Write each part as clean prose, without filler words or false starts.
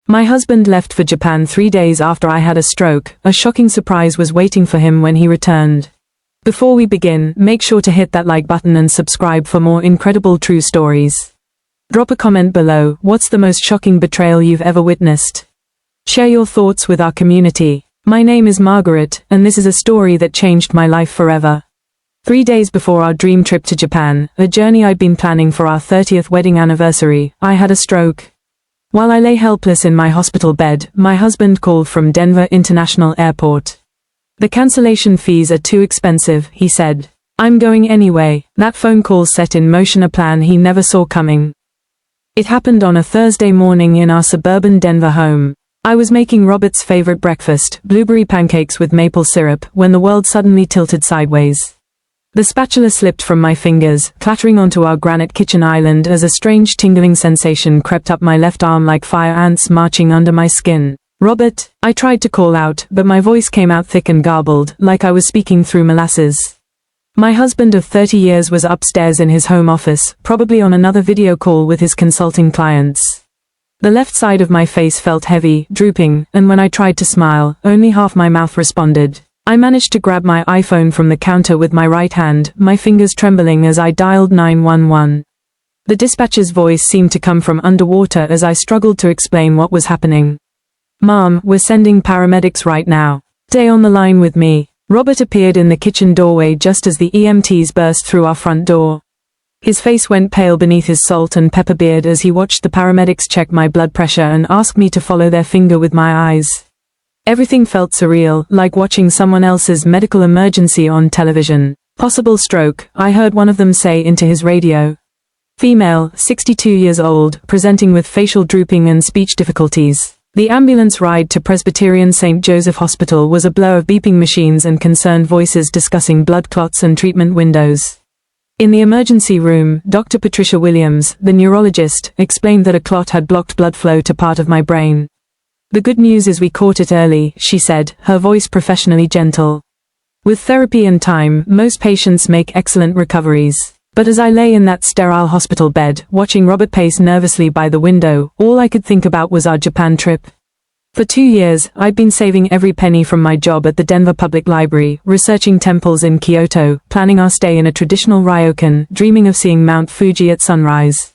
My husband left for Japan 3 days after I had a stroke. A shocking surprise was waiting for him when he returned. Before we begin, make sure to hit that like button and subscribe for more incredible true stories. Drop a comment below. What's the most shocking betrayal you've ever witnessed? Share your thoughts with our community. My name is Margaret, and this is a story that changed my life forever. 3 days before our dream trip to Japan, a journey I'd been planning for our 30th wedding anniversary, I had a stroke. While I lay helpless in my hospital bed, my husband called from Denver International Airport. "The cancellation fees are too expensive," he said. "I'm going anyway." That phone call set in motion a plan he never saw coming. It happened on a Thursday morning in our suburban Denver home. I was making Robert's favorite breakfast, blueberry pancakes with maple syrup, when the world suddenly tilted sideways. The spatula slipped from my fingers, clattering onto our granite kitchen island as a strange tingling sensation crept up my left arm like fire ants marching under my skin. "Robert," I tried to call out, but my voice came out thick and garbled, like I was speaking through molasses. My husband of 30 years was upstairs in his home office, probably on another video call with his consulting clients. The left side of my face felt heavy, drooping, and when I tried to smile, only half my mouth responded. I managed to grab my iPhone from the counter with my right hand, my fingers trembling as I dialed 911. The dispatcher's voice seemed to come from underwater as I struggled to explain what was happening. "Mom, we're sending paramedics right now. Stay on the line with me." Robert appeared in the kitchen doorway just as the EMTs burst through our front door. His face went pale beneath his salt and pepper beard as he watched the paramedics check my blood pressure and ask me to follow their finger with my eyes. Everything felt surreal, like watching someone else's medical emergency on television. "Possible stroke," I heard one of them say into his radio. "Female, 62 years old, presenting with facial drooping and speech difficulties." The ambulance ride to Presbyterian St. Joseph Hospital was a blur of beeping machines and concerned voices discussing blood clots and treatment windows. In the emergency room, Dr. Patricia Williams, the neurologist, explained that a clot had blocked blood flow to part of my brain. "The good news is we caught it early," she said, her voice professionally gentle. "With therapy and time, most patients make excellent recoveries." But as I lay in that sterile hospital bed, watching Robert pace nervously by the window, all I could think about was our Japan trip. For 2 years, I'd been saving every penny from my job at the Denver Public Library, researching temples in Kyoto, planning our stay in a traditional ryokan, dreaming of seeing Mount Fuji at sunrise.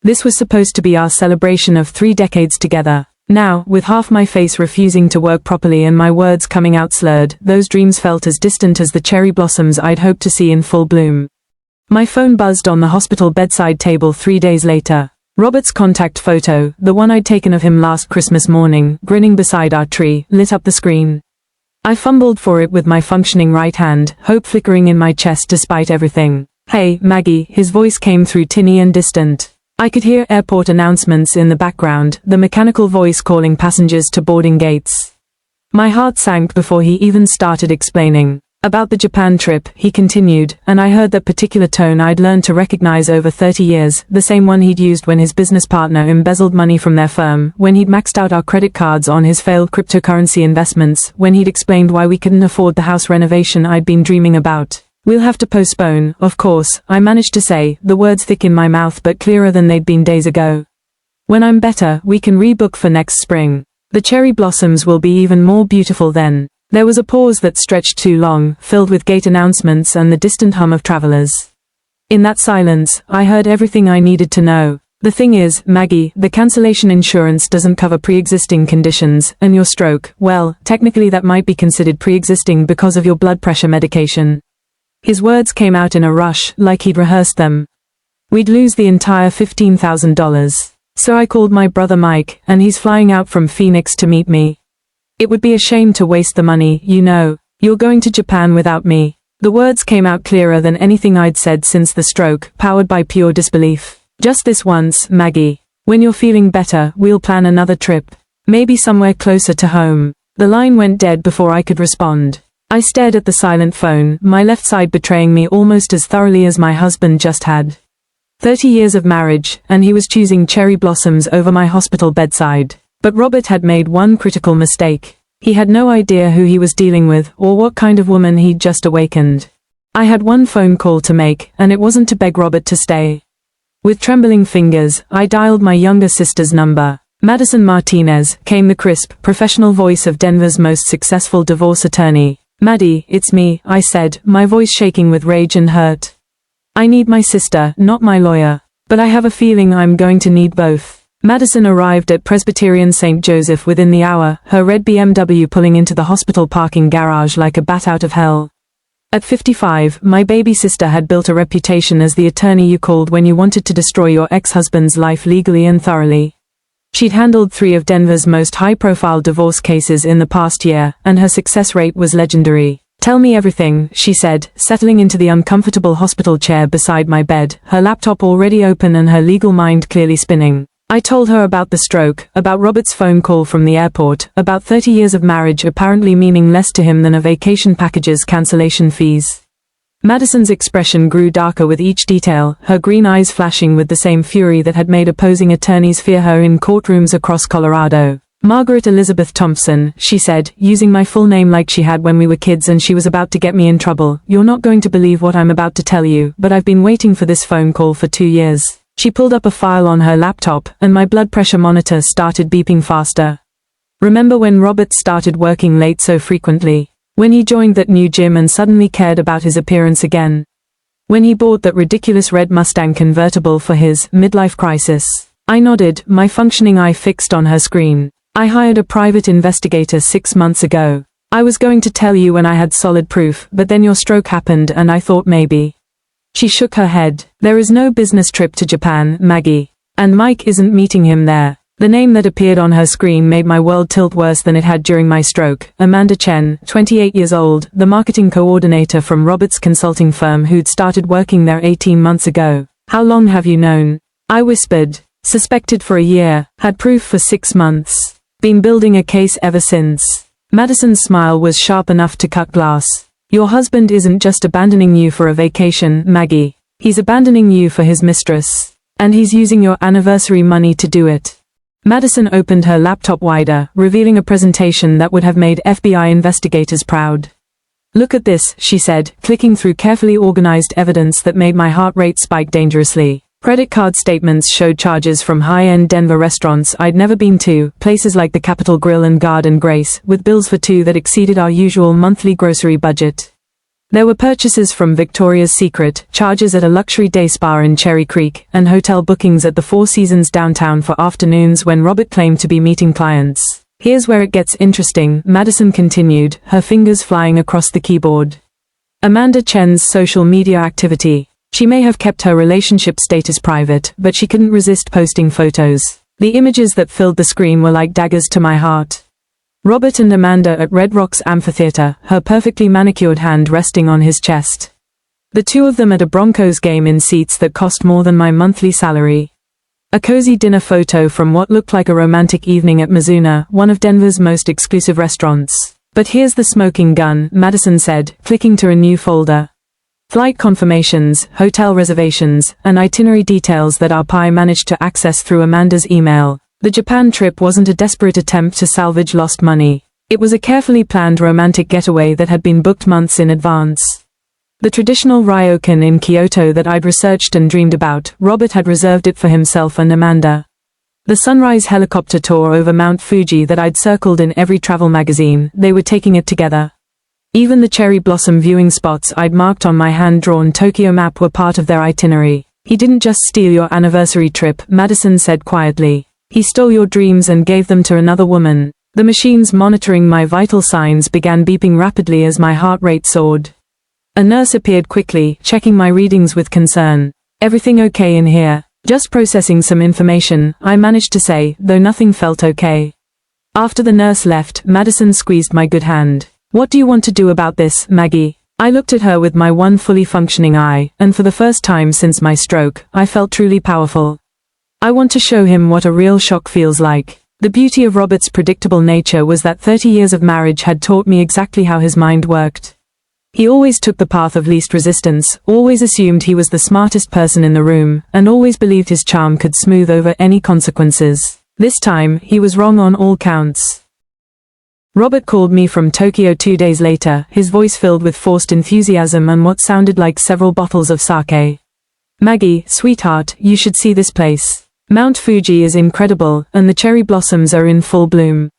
This was supposed to be our celebration of 3 decades together. Now, with half my face refusing to work properly and my words coming out slurred, those dreams felt as distant as the cherry blossoms I'd hoped to see in full bloom. My phone buzzed on the hospital bedside table 3 days later. Robert's contact photo, the one I'd taken of him last Christmas morning, grinning beside our tree, lit up the screen. I fumbled for it with my functioning right hand, hope flickering in my chest despite everything. "Hey, Maggie," his voice came through tinny and distant. I could hear airport announcements in the background, the mechanical voice calling passengers to boarding gates. My heart sank before he even started explaining. "About the Japan trip," he continued, and I heard that particular tone I'd learned to recognize over 30 years, the same one he'd used when his business partner embezzled money from their firm, when he'd maxed out our credit cards on his failed cryptocurrency investments, when he'd explained why we couldn't afford the house renovation I'd been dreaming about. "We'll have to postpone, of course," I managed to say, the words thick in my mouth but clearer than they'd been days ago. "When I'm better, we can rebook for next spring. The cherry blossoms will be even more beautiful then." There was a pause that stretched too long, filled with gate announcements and the distant hum of travelers. In that silence, I heard everything I needed to know. "The thing is, Maggie, the cancellation insurance doesn't cover pre-existing conditions, and your stroke, well, technically that might be considered pre-existing because of your blood pressure medication." His words came out in a rush, like he'd rehearsed them. "We'd lose the entire $15,000. So I called my brother Mike, and he's flying out from Phoenix to meet me. It would be a shame to waste the money, you know. You're going to Japan without me." The words came out clearer than anything I'd said since the stroke, powered by pure disbelief. "Just this once, Maggie. When you're feeling better, we'll plan another trip. Maybe somewhere closer to home." The line went dead before I could respond. I stared at the silent phone, my left side betraying me almost as thoroughly as my husband just had. 30 years of marriage, and he was choosing cherry blossoms over my hospital bedside. But Robert had made one critical mistake. He had no idea who he was dealing with, or what kind of woman he'd just awakened. I had one phone call to make, and it wasn't to beg Robert to stay. With trembling fingers, I dialed my younger sister's number. Madison Martinez, came the crisp, professional voice of Denver's most successful divorce attorney. Maddie, it's me, I said, my voice shaking with rage and hurt. I need my sister, not my lawyer. But I have a feeling I'm going to need both. Madison arrived at Presbyterian St. Joseph within the hour, her red BMW pulling into the hospital parking garage like a bat out of hell. At 55, my baby sister had built a reputation as the attorney you called when you wanted to destroy your ex-husband's life legally and thoroughly. She'd handled 3 of Denver's most high-profile divorce cases in the past year, and her success rate was legendary. Tell me everything, she said, settling into the uncomfortable hospital chair beside my bed, her laptop already open and her legal mind clearly spinning. I told her about the stroke, about Robert's phone call from the airport, about 30 years of marriage apparently meaning less to him than a vacation package's cancellation fees. Madison's expression grew darker with each detail, her green eyes flashing with the same fury that had made opposing attorneys fear her in courtrooms across Colorado. Margaret Elizabeth Thompson, she said, using my full name like she had when we were kids and she was about to get me in trouble. You're not going to believe what I'm about to tell you, but I've been waiting for this phone call for 2 years. She pulled up a file on her laptop, and my blood pressure monitor started beeping faster. Remember when Robert started working late so frequently? When he joined that new gym and suddenly cared about his appearance again? When he bought that ridiculous red Mustang convertible for his midlife crisis? I nodded, my functioning eye fixed on her screen. I hired a private investigator 6 months ago. I was going to tell you when I had solid proof, but then your stroke happened and I thought maybe. She shook her head. There is no business trip to Japan, Maggie. And Mike isn't meeting him there. The name that appeared on her screen made my world tilt worse than it had during my stroke. Amanda Chen, 28 years old, the marketing coordinator from Robert's consulting firm who'd started working there 18 months ago. How long have you known? I whispered. Suspected for a year, had proof for 6 months. Been building a case ever since. Madison's smile was sharp enough to cut glass. Your husband isn't just abandoning you for a vacation, Maggie. He's abandoning you for his mistress. And he's using your anniversary money to do it. Madison opened her laptop wider, revealing a presentation that would have made FBI investigators proud. Look at this, she said, clicking through carefully organized evidence that made my heart rate spike dangerously. Credit card statements showed charges from high-end Denver restaurants I'd never been to, places like the Capitol Grill and Garden Grace, with bills for 2 that exceeded our usual monthly grocery budget. There were purchases from Victoria's Secret, charges at a luxury day spa in Cherry Creek, and hotel bookings at the Four Seasons downtown for afternoons when Robert claimed to be meeting clients. Here's where it gets interesting, Madison continued, her fingers flying across the keyboard. Amanda Chen's social media activity. She may have kept her relationship status private, but she couldn't resist posting photos. The images that filled the screen were like daggers to my heart. Robert and Amanda at Red Rocks Amphitheater, her perfectly manicured hand resting on his chest. The 2 of them at a Broncos game in seats that cost more than my monthly salary. A cozy dinner photo from what looked like a romantic evening at Mizuna, one of Denver's most exclusive restaurants. But here's the smoking gun, Madison said, clicking to a new folder. Flight confirmations, hotel reservations, and itinerary details that our PI managed to access through Amanda's email. The Japan trip wasn't a desperate attempt to salvage lost money. It was a carefully planned romantic getaway that had been booked months in advance. The traditional ryokan in Kyoto that I'd researched and dreamed about, Robert had reserved it for himself and Amanda. The sunrise helicopter tour over Mount Fuji that I'd circled in every travel magazine, they were taking it together. Even the cherry blossom viewing spots I'd marked on my hand-drawn Tokyo map were part of their itinerary. He didn't just steal your anniversary trip, Madison said quietly. He stole your dreams and gave them to another woman. The machines monitoring my vital signs began beeping rapidly as my heart rate soared. A nurse appeared quickly, checking my readings with concern. Everything okay in here? Just processing some information, I managed to say, though nothing felt okay. After the nurse left, Madison squeezed my good hand. What do you want to do about this, Maggie? I looked at her with my one fully functioning eye, and for the first time since my stroke, I felt truly powerful. I want to show him what a real shock feels like. The beauty of Robert's predictable nature was that 30 years of marriage had taught me exactly how his mind worked. He always took the path of least resistance, always assumed he was the smartest person in the room, and always believed his charm could smooth over any consequences. This time, he was wrong on all counts. Robert called me from Tokyo 2 days later, his voice filled with forced enthusiasm and what sounded like several bottles of sake. Maggie, sweetheart, you should see this place. Mount Fuji is incredible, and the cherry blossoms are in full bloom.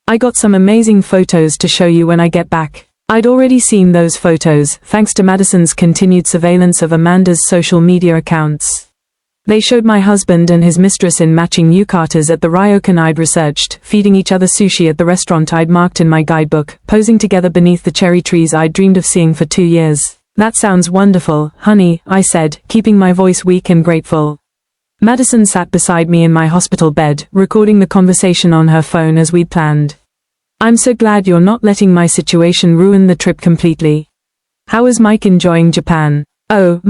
I got some amazing photos to show you when I get back. I'd already seen those photos, thanks to Madison's continued surveillance of Amanda's social media accounts. They showed my husband and his mistress in matching yukatas at the ryokan I'd researched, feeding each other sushi at the restaurant I'd marked in my guidebook, posing together beneath the cherry trees I'd dreamed of seeing for 2 years. That sounds wonderful, honey, I said, keeping my voice weak and grateful. Madison sat beside me in my hospital bed, recording the conversation on her phone as we'd planned. I'm so glad you're not letting my situation ruin the trip completely. How is Mike enjoying Japan? Oh,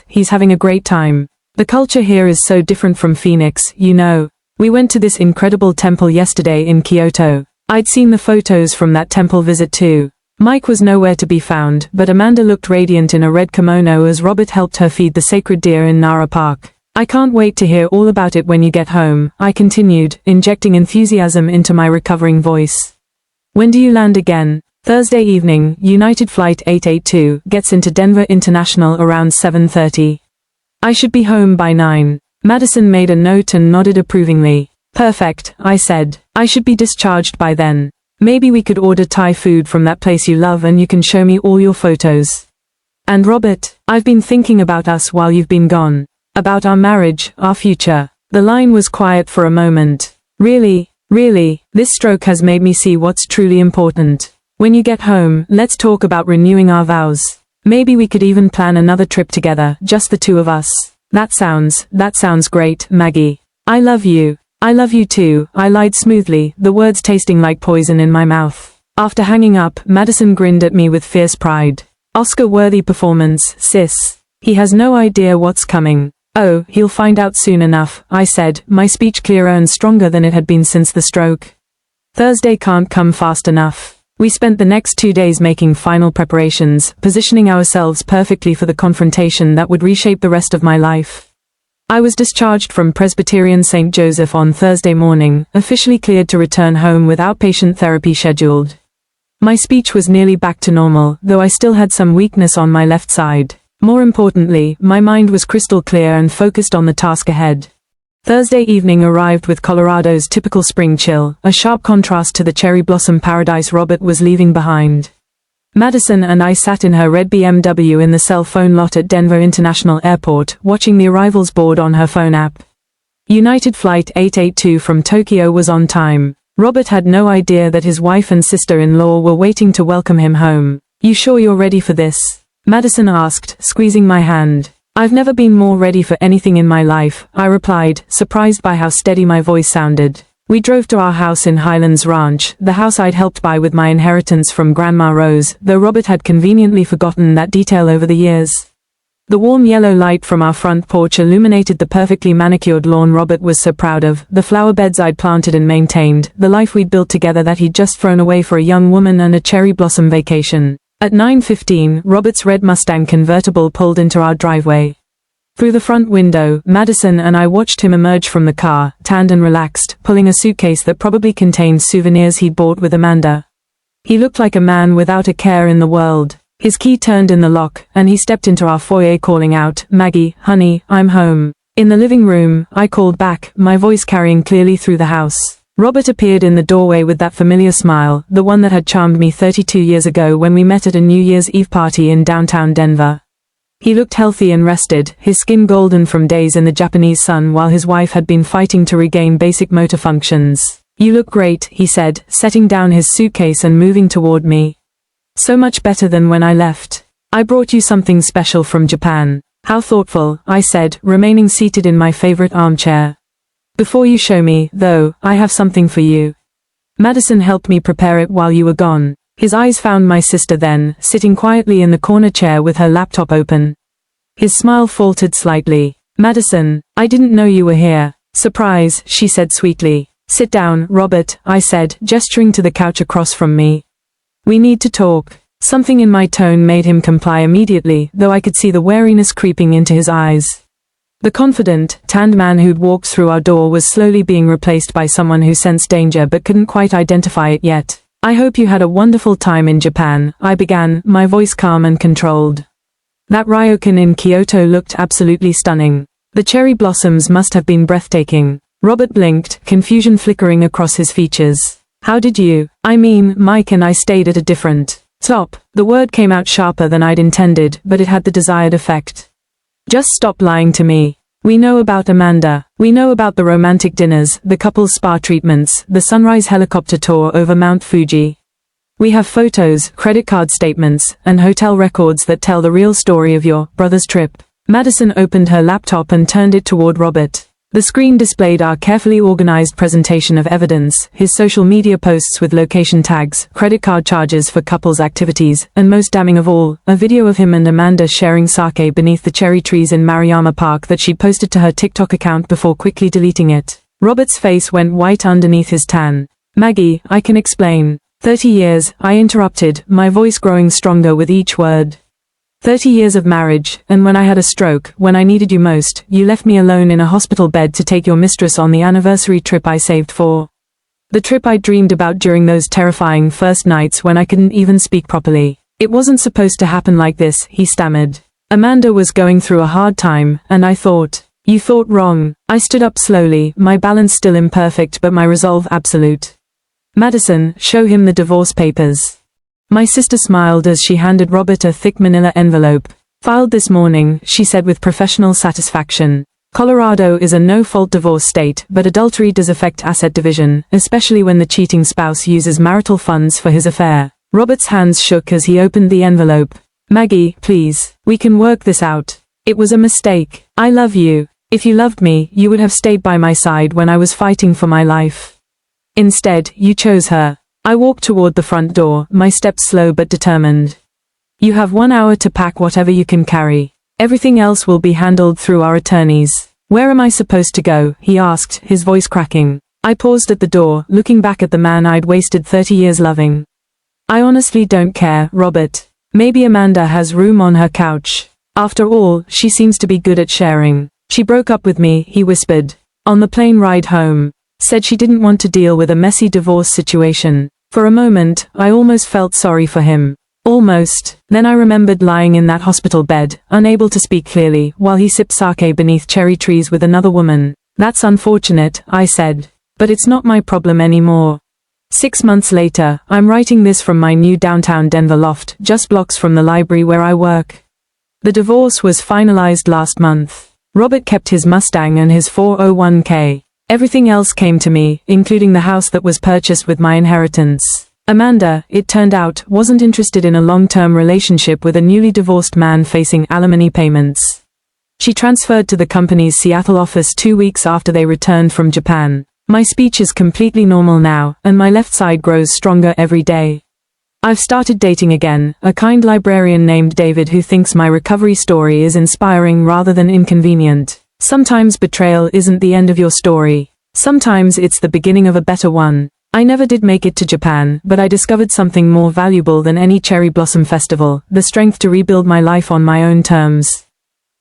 he's having a great time. The culture here is so different from Phoenix, you know. We went to this incredible temple yesterday in Kyoto. I'd seen the photos from that temple visit too. Mike was nowhere to be found, but Amanda looked radiant in a red kimono as Robert helped her feed the sacred deer in Nara Park. I can't wait to hear all about it when you get home, I continued, injecting enthusiasm into my recovering voice. When do you land again? Thursday evening, United Flight 882 gets into Denver International around 7:30. I should be home by 9. Madison made a note and nodded approvingly. Perfect, I said. I should be discharged by then. Maybe we could order Thai food from that place you love and you can show me all your photos. And Robert, I've been thinking about us while you've been gone. About our marriage, our future. The line was quiet for a moment. Really, this stroke has made me see what's truly important. When you get home, let's talk about renewing our vows. Maybe we could even plan another trip together, just the two of us. That sounds great, Maggie. I love you. I love you too, I lied smoothly, the words tasting like poison in my mouth. After hanging up, Madison grinned at me with fierce pride. Oscar-worthy performance, sis. He has no idea what's coming. Oh, he'll find out soon enough, I said, my speech clearer and stronger than it had been since the stroke. Thursday can't come fast enough. We spent the next 2 days making final preparations, positioning ourselves perfectly for the confrontation that would reshape the rest of my life. I was discharged from Presbyterian St. Joseph on Thursday morning, officially cleared to return home with outpatient therapy scheduled. My speech was nearly back to normal, though I still had some weakness on my left side. More importantly, my mind was crystal clear and focused on the task ahead. Thursday evening arrived with Colorado's typical spring chill, a sharp contrast to the cherry blossom paradise Robert was leaving behind. Madison and I sat in her red BMW in the cell phone lot at Denver International Airport, watching the arrivals board on her phone app. United Flight 882 from Tokyo was on time. Robert had no idea that his wife and sister-in-law were waiting to welcome him home. You sure you're ready for this? Madison asked, squeezing my hand. I've never been more ready for anything in my life, I replied, surprised by how steady my voice sounded. We drove to our house in Highlands Ranch, the house I'd helped buy with my inheritance from Grandma Rose, though Robert had conveniently forgotten that detail over the years. The warm yellow light from our front porch illuminated the perfectly manicured lawn Robert was so proud of, the flower beds I'd planted and maintained, the life we'd built together that he'd just thrown away for a young woman and a cherry blossom vacation. At 9:15, Robert's red Mustang convertible pulled into our driveway. Through the front window, Madison and I watched him emerge from the car, tanned and relaxed, pulling a suitcase that probably contained souvenirs he'd bought with Amanda. He looked like a man without a care in the world. His key turned in the lock, and he stepped into our foyer calling out, "Maggie, honey, I'm home." In the living room, I called back, my voice carrying clearly through the house. Robert appeared in the doorway with that familiar smile, the one that had charmed me 32 years ago when we met at a New Year's Eve party in downtown Denver. He looked healthy and rested, his skin golden from days in the Japanese sun while his wife had been fighting to regain basic motor functions. "You look great," he said, setting down his suitcase and moving toward me. "So much better than when I left. I brought you something special from Japan." "How thoughtful," I said, remaining seated in my favorite armchair. "Before you show me, though, I have something for you. Madison helped me prepare it while you were gone." His eyes found my sister then, sitting quietly in the corner chair with her laptop open. His smile faltered slightly. "Madison, I didn't know you were here." "Surprise," she said sweetly. "Sit down, Robert," I said, gesturing to the couch across from me. "We need to talk." Something in my tone made him comply immediately, though I could see the wariness creeping into his eyes. The confident, tanned man who'd walked through our door was slowly being replaced by someone who sensed danger but couldn't quite identify it yet. "I hope you had a wonderful time in Japan," I began, my voice calm and controlled. "That ryokan in Kyoto looked absolutely stunning." The cherry blossoms must have been breathtaking. Robert blinked, confusion flickering across his features. How did you? I mean, Mike and I stayed at a different stop. The word came out sharper than I'd intended, but it had the desired effect. Just stop lying to me. We know about Amanda. We know about the romantic dinners, the couple's spa treatments, the sunrise helicopter tour over Mount Fuji. We have photos, credit card statements, and hotel records that tell the real story of your brother's trip. Madison opened her laptop and turned it toward Robert. The screen displayed our carefully organized presentation of evidence, his social media posts with location tags, credit card charges for couples activities, and most damning of all, a video of him and Amanda sharing sake beneath the cherry trees in Maruyama Park that she posted to her TikTok account before quickly deleting it. Robert's face went white underneath his tan. Maggie, I can explain. 30 years, I interrupted, my voice growing stronger with each word. 30 years of marriage, and when I had a stroke, when I needed you most, you left me alone in a hospital bed to take your mistress on the anniversary trip I saved for. The trip I dreamed about during those terrifying first nights when I couldn't even speak properly. It wasn't supposed to happen like this, he stammered. Amanda was going through a hard time, and I thought. You thought wrong. I stood up slowly, my balance still imperfect but my resolve absolute. Madison, show him the divorce papers. My sister smiled as she handed Robert a thick manila envelope. Filed this morning, she said with professional satisfaction. Colorado is a no-fault divorce state, but adultery does affect asset division, especially when the cheating spouse uses marital funds for his affair. Robert's hands shook as he opened the envelope. Maggie, please, we can work this out. It was a mistake. I love you. If you loved me, you would have stayed by my side when I was fighting for my life. Instead, you chose her. I walked toward the front door, my steps slow but determined. You have 1 hour to pack whatever you can carry. Everything else will be handled through our attorneys. Where am I supposed to go? He asked, his voice cracking. I paused at the door, looking back at the man I'd wasted 30 years loving. I honestly don't care, Robert. Maybe Amanda has room on her couch. After all, she seems to be good at sharing. She broke up with me, he whispered. On the plane ride home. Said she didn't want to deal with a messy divorce situation. For a moment, I almost felt sorry for him. Almost. Then I remembered lying in that hospital bed, unable to speak clearly, while he sipped sake beneath cherry trees with another woman. That's unfortunate, I said. But it's not my problem anymore. 6 months later, I'm writing this from my new downtown Denver loft, just blocks from the library where I work. The divorce was finalized last month. Robert kept his Mustang and his 401k. Everything else came to me, including the house that was purchased with my inheritance. Amanda, it turned out, wasn't interested in a long-term relationship with a newly divorced man facing alimony payments. She transferred to the company's Seattle office 2 weeks after they returned from Japan. My speech is completely normal now, and my left side grows stronger every day. I've started dating again, a kind librarian named David who thinks my recovery story is inspiring rather than inconvenient. Sometimes betrayal isn't the end of your story. Sometimes it's the beginning of a better one. I never did make it to Japan, but I discovered something more valuable than any cherry blossom festival, the strength to rebuild my life on my own terms.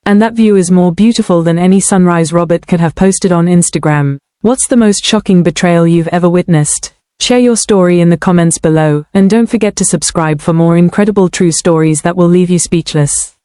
And that view is more beautiful than any sunrise Robert could have posted on Instagram. What's the most shocking betrayal you've ever witnessed? Share your story in the comments below, and don't forget to subscribe for more incredible true stories that will leave you speechless.